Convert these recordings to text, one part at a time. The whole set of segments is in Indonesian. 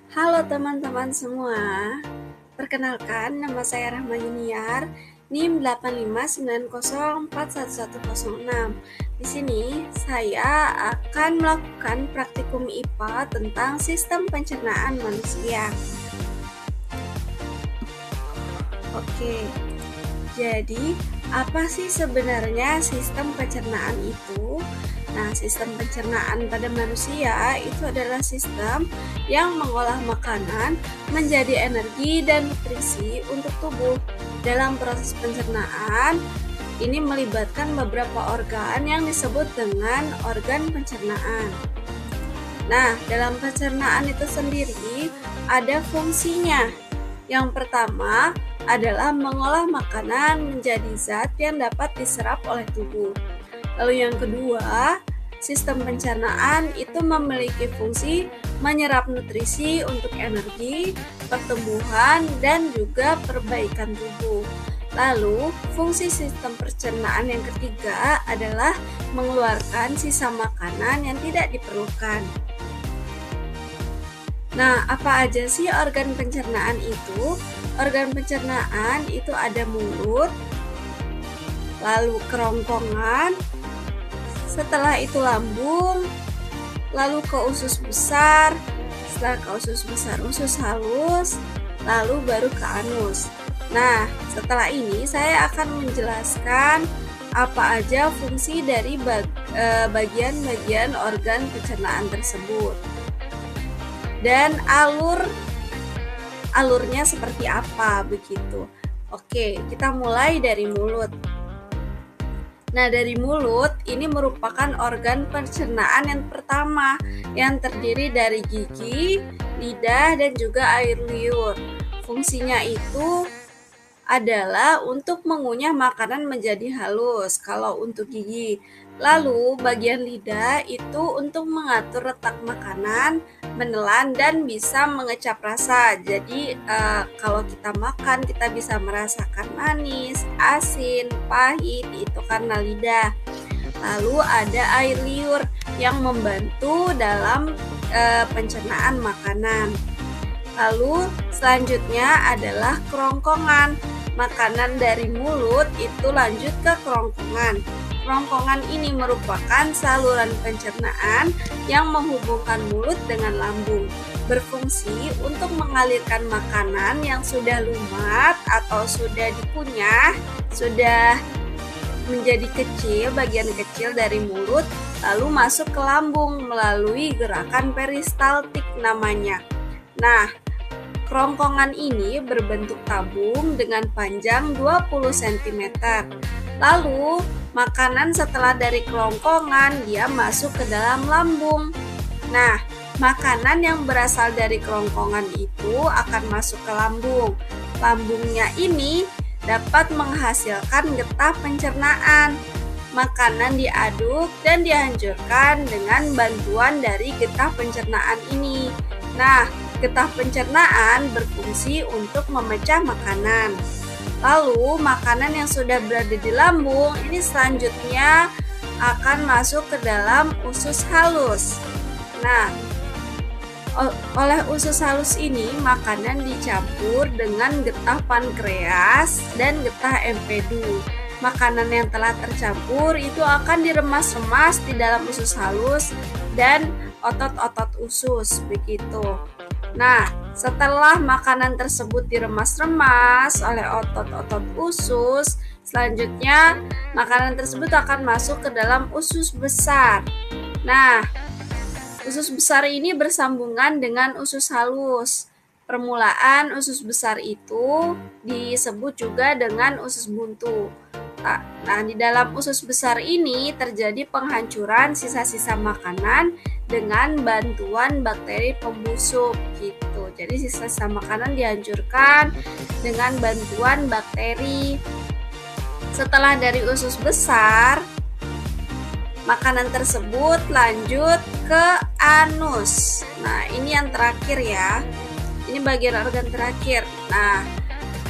Halo teman-teman semua, perkenalkan nama saya Rahma Yuniar, NIM 859041106. Di sini saya akan melakukan praktikum IPA tentang sistem pencernaan manusia. Oke, jadi apa sih sebenarnya sistem pencernaan itu? Nah, sistem pencernaan pada manusia itu adalah sistem yang mengolah makanan menjadi energi dan nutrisi untuk tubuh. Dalam proses pencernaan, ini melibatkan beberapa organ yang disebut dengan organ pencernaan. Nah, dalam pencernaan itu sendiri ada fungsinya. Yang pertama adalah mengolah makanan menjadi zat yang dapat diserap oleh tubuh. Lalu yang kedua, sistem pencernaan itu memiliki fungsi menyerap nutrisi untuk energi, pertumbuhan, dan juga perbaikan tubuh. Lalu, fungsi sistem pencernaan yang ketiga adalah mengeluarkan sisa makanan yang tidak diperlukan. Nah, apa aja sih organ pencernaan itu? Organ pencernaan itu ada mulut, lalu kerongkongan, setelah itu lambung, lalu ke usus besar, setelah ke usus besar usus halus, lalu baru ke anus. Nah, setelah ini saya akan menjelaskan apa aja fungsi dari bagian-bagian organ pencernaan tersebut dan alurnya seperti apa begitu. Oke, kita mulai dari mulut. Nah, dari mulut ini merupakan organ pencernaan yang pertama yang terdiri dari gigi, lidah, dan juga air liur. Fungsinya itu adalah untuk mengunyah makanan menjadi halus kalau untuk gigi. Lalu bagian lidah itu untuk mengatur letak makanan, menelan, dan bisa mengecap rasa. Jadi kalau kita makan kita bisa merasakan manis, asin, pahit, itu karena lidah. Lalu ada air liur yang membantu dalam pencernaan makanan. Lalu selanjutnya adalah kerongkongan. Makanan dari mulut itu lanjut ke kerongkongan. Kerongkongan ini merupakan saluran pencernaan yang menghubungkan mulut dengan lambung, berfungsi untuk mengalirkan makanan yang sudah lumat atau sudah dikunyah, sudah menjadi kecil, bagian kecil dari mulut, lalu masuk ke lambung melalui gerakan peristaltik namanya. Nah, kerongkongan ini berbentuk tabung dengan panjang 20 cm. Lalu, makanan setelah dari kerongkongan dia masuk ke dalam lambung. Nah, makanan yang berasal dari kerongkongan itu akan masuk ke lambung. Lambungnya ini dapat menghasilkan getah pencernaan. Makanan diaduk dan dihancurkan dengan bantuan dari getah pencernaan ini. Nah, getah pencernaan berfungsi untuk memecah makanan. Lalu, makanan yang sudah berada di lambung ini selanjutnya akan masuk ke dalam usus halus. Nah, oleh usus halus ini makanan dicampur dengan getah pankreas dan getah empedu. Makanan yang telah tercampur itu akan diremas-remas di dalam usus halus dan otot-otot usus begitu. Nah, setelah makanan tersebut diremas-remas oleh otot-otot usus, selanjutnya makanan tersebut akan masuk ke dalam usus besar. Nah, usus besar ini bersambungan dengan usus halus. Permulaan usus besar itu disebut juga dengan usus buntu. Nah, di dalam usus besar ini terjadi penghancuran sisa-sisa makanan dengan bantuan bakteri pembusuk gitu. Jadi sisa-sisa makanan dihancurkan dengan bantuan bakteri. Setelah dari usus besar, makanan tersebut lanjut ke anus. Nah, ini yang terakhir ya. Ini bagian organ terakhir. Nah,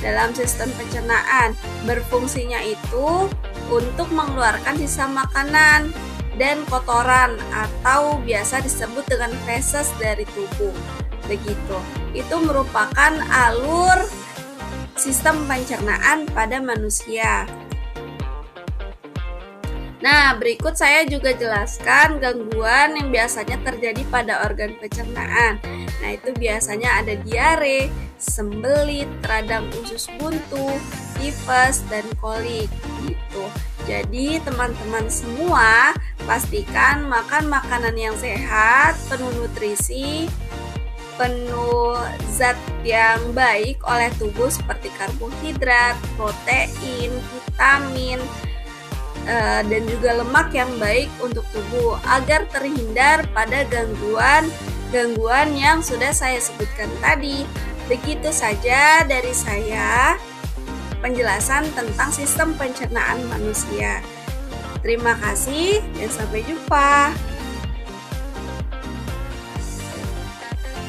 dalam sistem pencernaan berfungsinya itu untuk mengeluarkan sisa makanan dan kotoran atau biasa disebut dengan feses dari tubuh. Begitu. Itu merupakan alur sistem pencernaan pada manusia. Nah, berikut saya juga jelaskan gangguan yang biasanya terjadi pada organ pencernaan. Nah, itu biasanya ada diare, sembelit, radang usus buntu, tifus, dan kolik gitu. Jadi, teman-teman semua pastikan makan makanan yang sehat, penuh nutrisi, penuh zat yang baik oleh tubuh seperti karbohidrat, protein, vitamin, dan juga lemak yang baik untuk tubuh agar terhindar pada gangguan yang sudah saya sebutkan tadi. Begitu saja dari saya penjelasan tentang sistem pencernaan manusia. Terima kasih dan sampai jumpa.